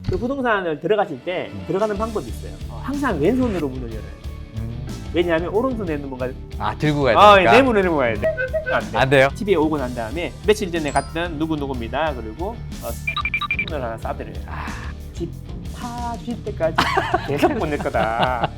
그 부동산을 들어가실 때 들어가는 방법이 있어요. 항상 왼손으로 문을 열어요. 왜냐하면 오른손에는 뭔가 들고 가야 되니까. 내 문을 열고 가야 돼. 안 돼. 안 돼요? 집에 오고 난 다음에 며칠 전에 갔던 누구누구입니다. 그리고 문을 하나 쏴드려요. 집 파실 때까지 계속 못 낼 거다.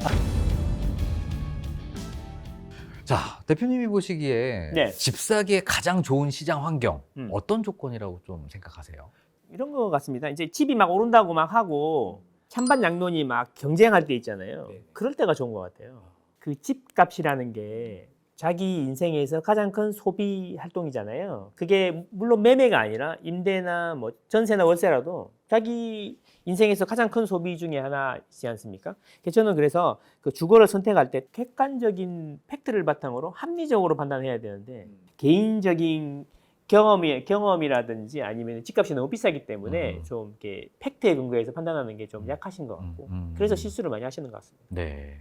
자, 대표님이 보시기에 네. 집 사기에 가장 좋은 시장 환경 음. 어떤 조건이라고 좀 생각하세요? 이런 거 같습니다. 이제 집이 막 오른다고 막 하고 찬반 양론이 막 경쟁할 때 있잖아요. 네. 그럴 때가 좋은 것 같아요. 그 집값이라는 게 자기 인생에서 가장 큰 소비 활동이잖아요. 그게 물론 매매가 아니라 임대나 뭐 전세나 월세라도 자기 인생에서 가장 큰 소비 중에 하나이지 않습니까? 저는 그래서 그 주거를 선택할 때 객관적인 팩트를 바탕으로 합리적으로 판단해야 되는데 개인적인 경험이라든지 아니면 집값이 너무 비싸기 때문에 좀 이렇게 팩트에 근거해서 판단하는 게 좀 약하신 것 같고 그래서 실수를 많이 하시는 것 같습니다. 네.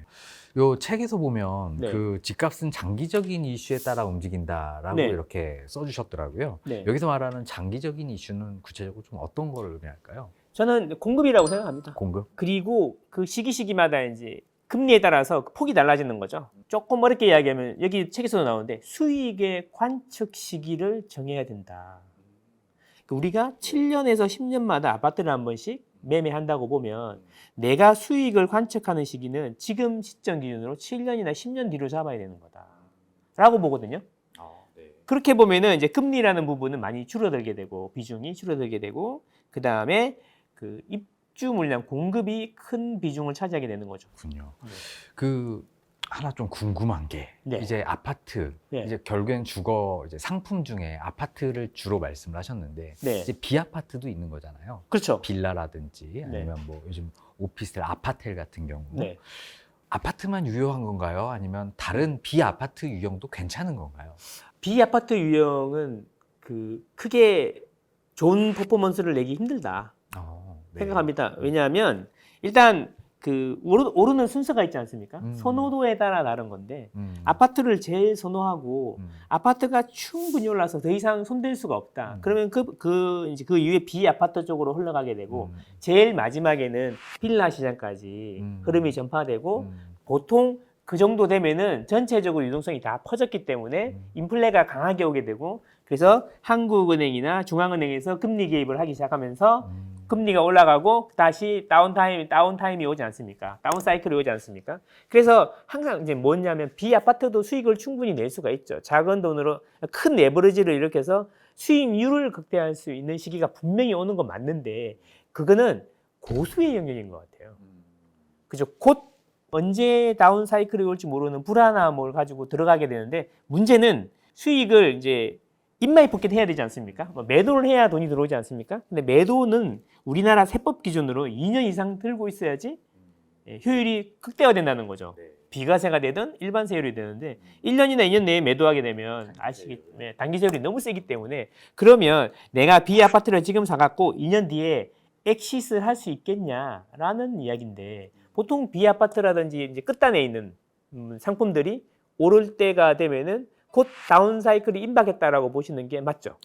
요 책에서 보면 네. 그 집값은 장기적인 이슈에 따라 움직인다라고 네. 이렇게 써주셨더라고요. 네. 여기서 말하는 장기적인 이슈는 구체적으로 좀 어떤 걸 의미할까요? 저는 공급이라고 생각합니다. 공급? 그리고 그 시기마다 이제 금리에 따라서 폭이 달라지는 거죠. 조금 어렵게 이야기하면 여기 책에서도 나오는데 수익의 관측 시기를 정해야 된다. 우리가 7년에서 10년마다 아파트를 한 번씩 매매한다고 보면 내가 수익을 관측하는 시기는 지금 시점 기준으로 7년이나 10년 뒤로 잡아야 되는 거다. 라고 보거든요. 그렇게 보면은 이제 금리라는 부분은 많이 줄어들게 되고 비중이 줄어들게 되고 그 다음에 그 입주 물량 공급이 큰 비중을 차지하게 되는 거죠. 그렇군요. 네. 그 하나 좀 궁금한 게 네. 이제 아파트 네. 이제 결국엔 주거 이제 상품 중에 아파트를 주로 말씀을 하셨는데 네. 이제 비아파트도 있는 거잖아요. 그렇죠. 빌라라든지 아니면 뭐 요즘 오피스텔, 아파텔 같은 경우 네. 아파트만 유효한 건가요? 아니면 다른 비아파트 유형도 괜찮은 건가요? 비아파트 유형은 그 크게 좋은 퍼포먼스를 내기 힘들다 네. 생각합니다. 왜냐하면 일단 그 오르는 순서가 있지 않습니까? 선호도에 따라 다른 건데 아파트를 제일 선호하고 아파트가 충분히 올라서 더 이상 손댈 수가 없다. 그러면 이제 그 이후에 비아파트 쪽으로 흘러가게 되고 제일 마지막에는 빌라 시장까지 흐름이 전파되고 보통 그 정도 되면은 전체적으로 유동성이 다 퍼졌기 때문에 인플레가 강하게 오게 되고 그래서 한국은행이나 중앙은행에서 금리 개입을 하기 시작하면서 금리가 올라가고 다시 다운타임이 오지 않습니까? 다운 사이클이 오지 않습니까? 그래서 항상 이제 뭐냐면 비아파트도 수익을 충분히 낼 수가 있죠. 작은 돈으로 큰 레버리지를 일으켜서 수익률을 극대화할 수 있는 시기가 분명히 오는 건 맞는데 그거는 고수의 영역인 것 같아요. 그죠? 곧 언제 다운 사이클이 올지 모르는 불안함을 가지고 들어가게 되는데 문제는 수익을 이제 인마이 포켓 해야 되지 않습니까? 매도를 해야 돈이 들어오지 않습니까? 근데 매도는 우리나라 세법 기준으로 2년 이상 들고 있어야지 효율이 극대화된다는 거죠. 비과세가 되든 일반 세율이 되는데 1년이나 2년 내에 매도하게 되면 아시겠지만 단기 세율이 너무 세기 때문에 그러면 내가 비아파트를 지금 사갖고 2년 뒤에 엑시스를 할 수 있겠냐라는 이야기인데 보통 비아파트라든지 이제 끝단에 있는 상품들이 오를 때가 되면은 곧 다운 사이클이 임박했다라고 보시는 게 맞죠.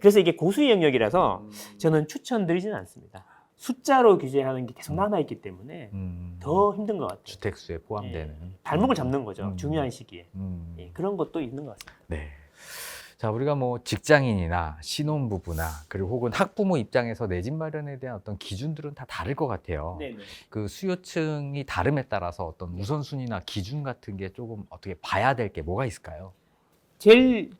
그래서 이게 고수의 영역이라서 저는 추천드리지는 않습니다. 숫자로 규제하는 게 계속 남아있기 때문에 더 힘든 것 같아요. 주택수에 포함되는 발목을 잡는 거죠. 중요한 시기에. 그런 것도 있는 것 같습니다. 네. 자, 우리가 뭐 직장인이나 신혼부부나 그리고 혹은 학부모 입장에서 내 집 마련에 대한 어떤 기준들은 다 다를 것 같아요. 네네. 그 수요층이 다름에 따라서 어떤 우선순위나 기준 같은 게 조금 어떻게 봐야 될 게 뭐가 있을까요? 제일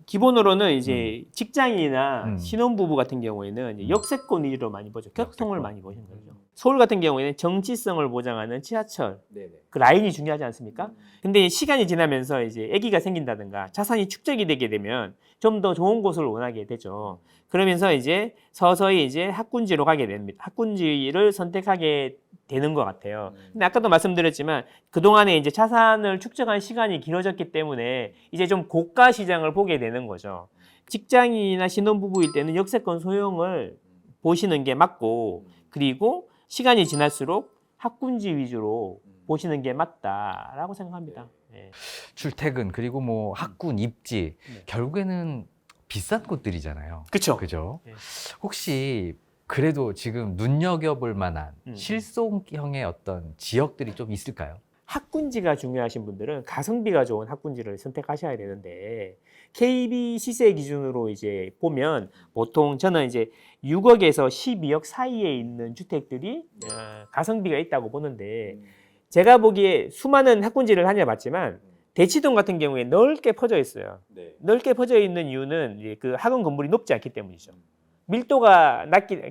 기본으로는 이제 직장인이나 음. 신혼부부 같은 경우에는 이제 역세권 위주로 많이 보죠. 교통을 역세권. 많이 보시는 거죠. 서울 같은 경우에는 정치성을 보장하는 지하철, 그 라인이 중요하지 않습니까? 근데 시간이 지나면서 이제 아기가 생긴다든가 자산이 축적이 되게 되면 좀 더 좋은 곳을 원하게 되죠. 그러면서 이제 서서히 이제 학군지로 가게 됩니다. 학군지를 선택하게 되는 것 같아요. 근데 아까도 말씀드렸지만 그동안에 이제 자산을 축적한 시간이 길어졌기 때문에 이제 좀 고가 시장을 보게 되는 거죠. 직장인이나 신혼부부일 때는 역세권 소형을 보시는 게 맞고 그리고 시간이 지날수록 학군지 위주로 보시는 게 맞다라고 생각합니다. 네. 출퇴근 그리고 뭐 학군, 입지 결국에는 비싼 곳들이잖아요. 그쵸. 그죠? 네. 혹시 그래도 지금 눈여겨볼 만한 음. 실속형의 어떤 지역들이 좀 있을까요? 학군지가 중요하신 분들은 가성비가 좋은 학군지를 선택하셔야 되는데 KB 시세 기준으로 이제 보면 보통 저는 이제 6억에서 12억 사이에 있는 주택들이 가성비가 있다고 보는데 제가 보기에 수많은 학군지를 다녀봤지만 대치동 같은 경우에 넓게 퍼져 있어요. 네. 넓게 퍼져 있는 이유는 이제 그 학원 건물이 높지 않기 때문이죠. 밀도가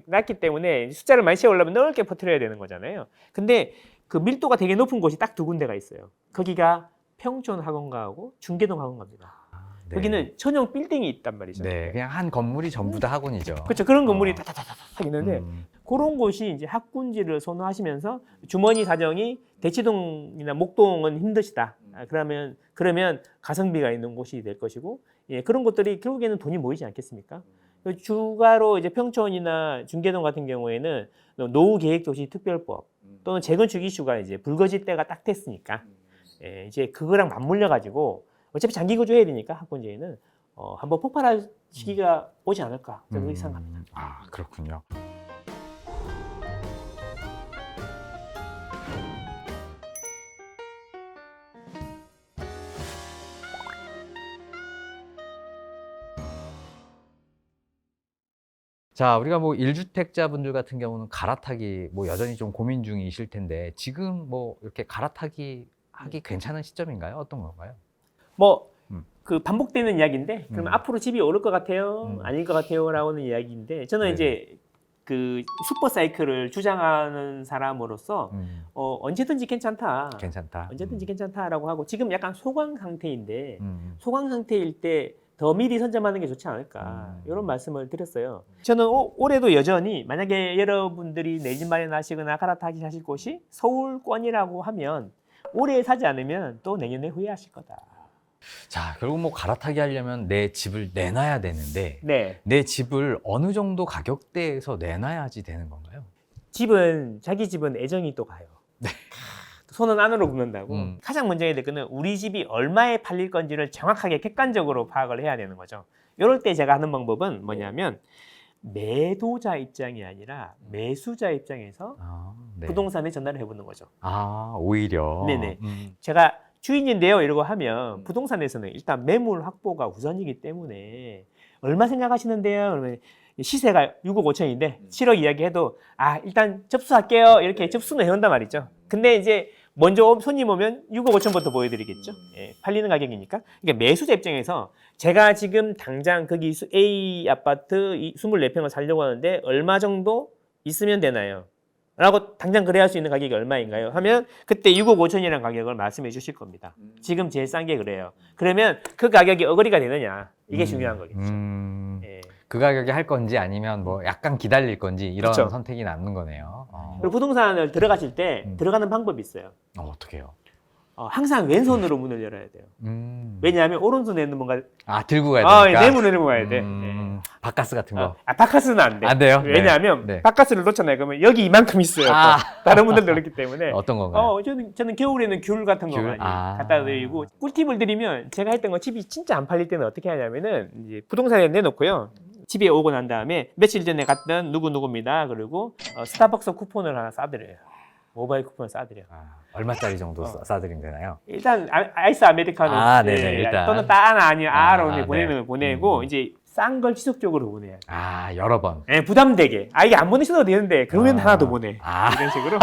낮기 때문에 숫자를 많이 채우려면 넓게 퍼뜨려야 되는 거잖아요. 근데 그 밀도가 되게 높은 곳이 딱 두 군데가 있어요. 거기가 평촌 학원가하고 중계동 학원가입니다. 네. 여기는 전용 빌딩이 있단 말이죠. 네, 그냥 한 건물이 전부 다 학원이죠. 그렇죠. 그런 건물이 다다다닥 있는데 음. 그런 곳이 이제 학군지를 선호하시면서 주머니 사정이 대치동이나 목동은 힘드시다. 그러면 가성비가 있는 곳이 될 것이고, 예, 그런 곳들이 결국에는 돈이 모이지 않겠습니까? 추가로 이제 평촌이나 중계동 같은 경우에는 노후계획도시특별법 또는 재건축 이슈가 이제 불거질 때가 딱 됐으니까, 예, 이제 그거랑 맞물려 가지고 어차피 장기 거주해야 되니까 학군지에는 한번 폭발할 시기가 오지 않을까 저는 그렇게 생각합니다. 아, 그렇군요. 자, 우리가 뭐 1주택자분들 같은 경우는 갈아타기 뭐 여전히 좀 고민 중이실 텐데 지금 뭐 이렇게 갈아타기 하기 괜찮은 시점인가요? 어떤 건가요? 뭐 음. 그 반복되는 이야기인데 그러면 앞으로 집이 오를 것 같아요? 아닐 것 같아요? 라고는 이야기인데 저는 네네. 이제 그 슈퍼 사이클을 주장하는 사람으로서 언제든지 괜찮다. 괜찮다. 언제든지 괜찮다라고 하고 지금 약간 소강 상태인데 음. 소강 상태일 때 더 미리 선점하는 게 좋지 않을까 이런 말씀을 드렸어요. 저는 올해도 여전히 만약에 여러분들이 내 집 마련하시거나 갈아타기 하실 곳이 서울권이라고 하면 올해 사지 않으면 또 내년에 후회하실 거다. 자, 결국 뭐 갈아타기 하려면 내 집을 내놔야 되는데 네, 내 집을 어느 정도 가격대에서 내놔야지 되는 건가요? 자기 집은 애정이 또 가요. 손은 안으로 붙는다고. 가장 먼저 해야 될 거는 우리 집이 얼마에 팔릴 건지를 정확하게 객관적으로 파악을 해야 되는 거죠. 이럴 때 제가 하는 방법은 뭐냐면 매도자 입장이 아니라 매수자 입장에서 네. 부동산에 전화를 해보는 거죠. 아, 오히려. 네네. 제가 주인인데요 이러고 하면 부동산에서는 일단 매물 확보가 우선이기 때문에 얼마 생각하시는데요? 그러면 시세가 6억 5천인데 7억 이야기해도 일단 접수할게요 이렇게 접수는 해온단 말이죠. 근데 이제 먼저 손님 오면 6억 5천부터 보여드리겠죠. 예, 팔리는 가격이니까. 그러니까 매수자 입장에서 제가 지금 당장 거기 A 아파트 24평을 살려고 하는데 얼마 정도 있으면 되나요? 라고 당장 거래할 수 있는 가격이 얼마인가요? 하면 그때 6억 5천이라는 가격을 말씀해 주실 겁니다. 지금 제일 싼 게 그래요. 그러면 그 가격이 어거리가 되느냐 이게 중요한 거겠죠. 예. 그 가격에 할 건지 아니면 뭐 약간 기다릴 건지 이런 그쵸. 선택이 남는 거네요. 그리고 부동산을 들어가실 때 들어가는 방법이 있어요. 어떻게 해요? 항상 왼손으로 문을 열어야 돼요. 왜냐하면 오른손에는 뭔가 들고 가야 되니까. 내문을 들고 가야 돼. 바카스 같은 거. 바카스는 안 돼. 안 돼요? 왜냐하면 네. 바카스를 놓잖아요. 그러면 여기 이만큼 있어요. 다른 분들도 그렇기 때문에. 어떤 건가요? 저는 겨울에는 귤 같은 거 귤? 많이 갖다 드리고 꿀팁을 드리면 제가 했던 거 집이 진짜 안 팔릴 때는 어떻게 하냐면은 이제 부동산에 내놓고요. 집에 오고 난 다음에 며칠 전에 갔던 누구누구입니다. 그리고 스타벅스 쿠폰을 하나 싸드려요. 모바일 쿠폰을 싸드려. 얼마짜리 정도 싸드리면 되나요? 일단 아이스 아메리카노 네네, 일단. 또는 따나 아니면 아로 네. 보내고 이제 싼 걸 지속적으로 보내야 돼. 여러 번. 네, 부담되게. 이게 안 보내셔도 되는데 그러면 하나 더 보내. 이런 식으로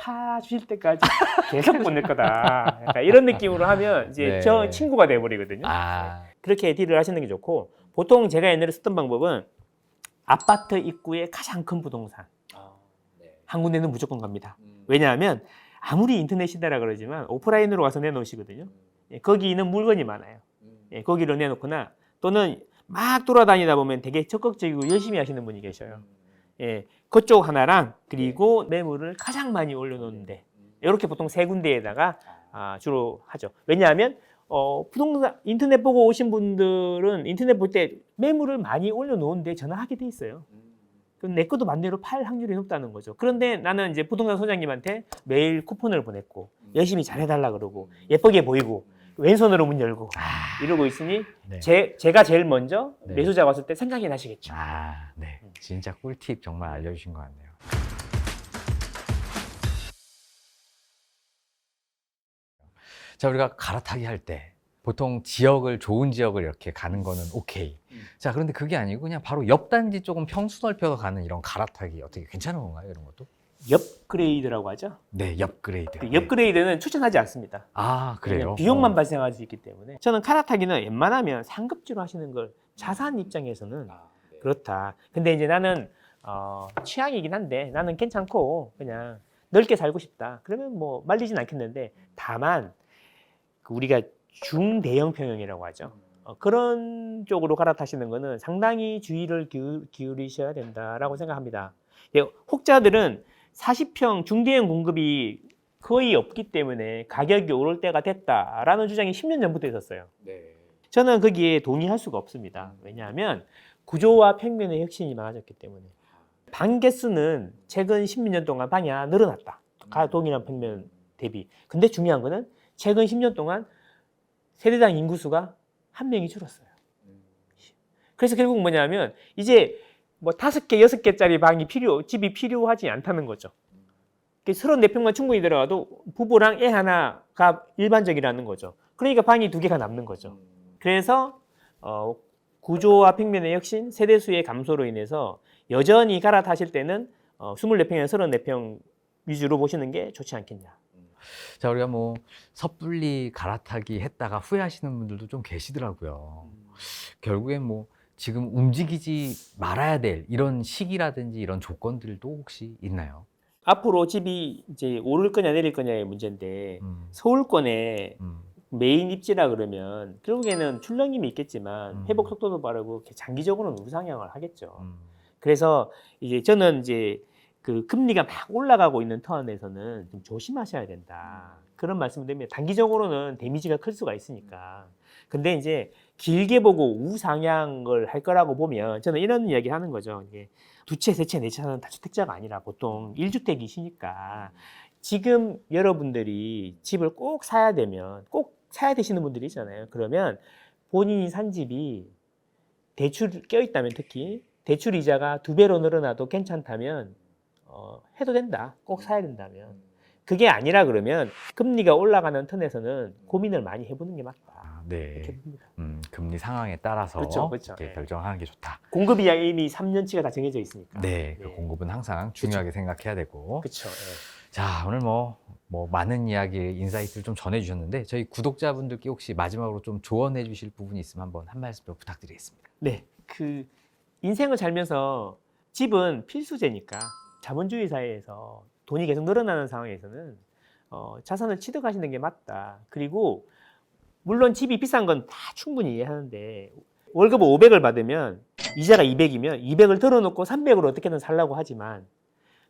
파 주실 때까지 계속 보낼 거다. 약간 이런 느낌으로 하면 이제 네. 저 친구가 돼버리거든요. 그렇게 딜을 하시는 게 좋고 보통 제가 옛날에 썼던 방법은 아파트 입구의 가장 큰 부동산 한 군데는 무조건 갑니다. 왜냐하면 아무리 인터넷 시대라 그러지만 오프라인으로 가서 내놓으시거든요. 거기 있는 물건이 많아요. 거기로 내놓거나 또는 막 돌아다니다 보면 되게 적극적이고 열심히 하시는 분이 계셔요. 그쪽 하나랑 그리고 매물을 가장 많이 올려놓는데 이렇게 보통 세 군데에다가 주로 하죠. 왜냐하면 부동산 인터넷 보고 오신 분들은 인터넷 볼 때 매물을 많이 올려놓은데 전화하게 돼 있어요. 그럼 내 것도 맘대로 팔 확률이 높다는 거죠. 그런데 나는 이제 부동산 소장님한테 매일 쿠폰을 보냈고 열심히 잘해달라 그러고 예쁘게 보이고 왼손으로 문 열고 이러고 있으니 네. 제가 제일 먼저 네. 매수자가 왔을 때 생각이 나시겠죠. 네. 진짜 꿀팁 정말 알려주신 것 같네요. 자, 우리가 갈아타기 할 때 보통 좋은 지역을 이렇게 가는 거는 오케이. 자, 그런데 그게 아니고 그냥 바로 옆 단지 조금 평수 넓혀서 가는 이런 갈아타기 어떻게 괜찮은 건가요? 이런 것도? 업그레이드라고 하죠. 네, 업그레이드. 그 업그레이드는 추천하지 않습니다. 아, 그래요? 그냥 비용만 발생할 수 있기 때문에 저는 갈아타기는 웬만하면 상급지로 하시는 걸 자산 입장에서는 그렇다. 근데 이제 나는 취향이긴 한데 나는 괜찮고 그냥 넓게 살고 싶다. 그러면 뭐 말리진 않겠는데 다만 그 우리가 중대형 평형이라고 하죠. 그런 쪽으로 갈아타시는 거는 상당히 주의를 기울이셔야 된다라고 생각합니다. 예, 혹자들은 40평 중대형 공급이 거의 없기 때문에 가격이 오를 때가 됐다라는 주장이 10년 전부터 있었어요. 저는 거기에 동의할 수가 없습니다. 왜냐하면 구조와 평면의 혁신이 많아졌기 때문에 방 개수는 최근 10년 동안 방이 하나 늘어났다. 동일한 평면 대비. 근데 중요한 거는 최근 10년 동안 세대당 인구수가 한 명이 줄었어요. 그래서 결국 뭐냐면 이제 뭐 5개, 6개짜리 집이 필요하지 않다는 거죠. 34평만 충분히 들어가도 부부랑 애 하나가 일반적이라는 거죠. 그러니까 방이 2개가 남는 거죠. 그래서 구조와 평면의 혁신, 세대수의 감소로 인해서 여전히 갈아타실 때는 24평이나 34평 위주로 보시는 게 좋지 않겠냐. 자, 우리가 뭐 섣불리 갈아타기 했다가 후회하시는 분들도 좀 계시더라고요. 결국엔 뭐 지금 움직이지 말아야 될 이런 시기라든지 이런 조건들도 혹시 있나요? 앞으로 집이 이제 오를 거냐 내릴 거냐의 문제인데 서울권에 메인 입지라 그러면 결국에는 출렁임이 있겠지만 회복 속도도 빠르고 장기적으로는 우상향을 하겠죠. 그래서 이제 저는 이제 그 금리가 막 올라가고 있는 턴에서는 좀 조심하셔야 된다. 그런 말씀을 드리면 단기적으로는 데미지가 클 수가 있으니까. 근데 이제 길게 보고 우상향을 할 거라고 보면 저는 이런 이야기 하는 거죠. 이게 2채, 3채, 4채는 다주택자가 아니라 보통 1주택이시니까 지금 여러분들이 집을 꼭 사야 되시는 분들이 있잖아요. 그러면 본인이 산 집이 대출 껴있다면 특히 대출 이자가 2배로 늘어나도 괜찮다면 해도 된다. 꼭 사야 된다면. 그게 아니라 그러면 금리가 올라가는 턴에서는 고민을 많이 해보는 게 맞다. 네. 이렇게 봅니다. 금리 상황에 따라서 그렇죠. 이렇게 결정하는 게 좋다. 공급이 이미 3년치가 다 정해져 있으니까. 네, 그 공급은 항상 중요하게 생각해야 되고. 그렇죠. 자, 오늘 뭐 많은 이야기, 인사이트를 좀 전해주셨는데 저희 구독자분들께 혹시 마지막으로 좀 조언해 주실 부분이 있으면 한번 한 말씀 좀 부탁드리겠습니다. 네, 그 인생을 살면서 집은 필수제니까 자본주의 사회에서 돈이 계속 늘어나는 상황에서는 자산을 취득하시는 게 맞다. 그리고 물론 집이 비싼 건 다 충분히 이해하는데 월급을 500을 받으면 이자가 200이면 200을 덜어놓고 300으로 어떻게든 살라고 하지만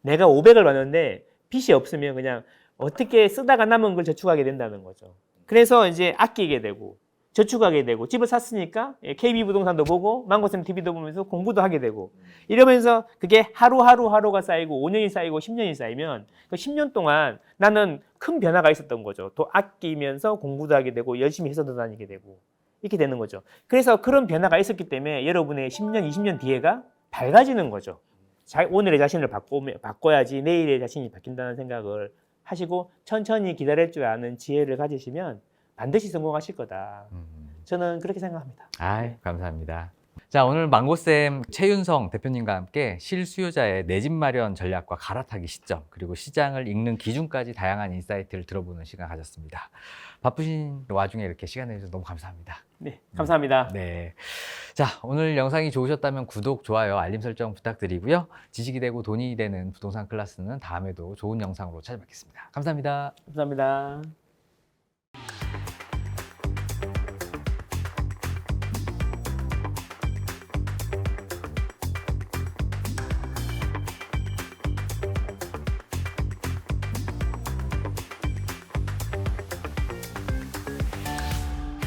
내가 500을 받는데 빚이 없으면 그냥 어떻게 쓰다가 남은 걸 저축하게 된다는 거죠. 그래서 이제 아끼게 되고 저축하게 되고 집을 샀으니까 KB부동산도 보고 망고쌤TV도 보면서 공부도 하게 되고 이러면서 그게 하루가 쌓이고 5년이 쌓이고 10년이 쌓이면 그 10년 동안 나는 큰 변화가 있었던 거죠. 또 아끼면서 공부도 하게 되고 열심히 회사도 다니게 되고 이렇게 되는 거죠. 그래서 그런 변화가 있었기 때문에 여러분의 10년, 20년 뒤에가 밝아지는 거죠. 오늘의 자신을 바꿔야지 내일의 자신이 바뀐다는 생각을 하시고 천천히 기다릴 줄 아는 지혜를 가지시면 반드시 성공하실 거다. 저는 그렇게 생각합니다. 감사합니다. 자, 오늘 망고쌤 최윤성 대표님과 함께 실수요자의 내 집 마련 전략과 갈아타기 시점, 그리고 시장을 읽는 기준까지 다양한 인사이트를 들어보는 시간 가졌습니다. 바쁘신 와중에 이렇게 시간 내주셔서 너무 감사합니다. 네, 감사합니다. 네. 자, 오늘 영상이 좋으셨다면 구독, 좋아요, 알림 설정 부탁드리고요. 지식이 되고 돈이 되는 부동산 클래스는 다음에도 좋은 영상으로 찾아뵙겠습니다. 감사합니다. 감사합니다.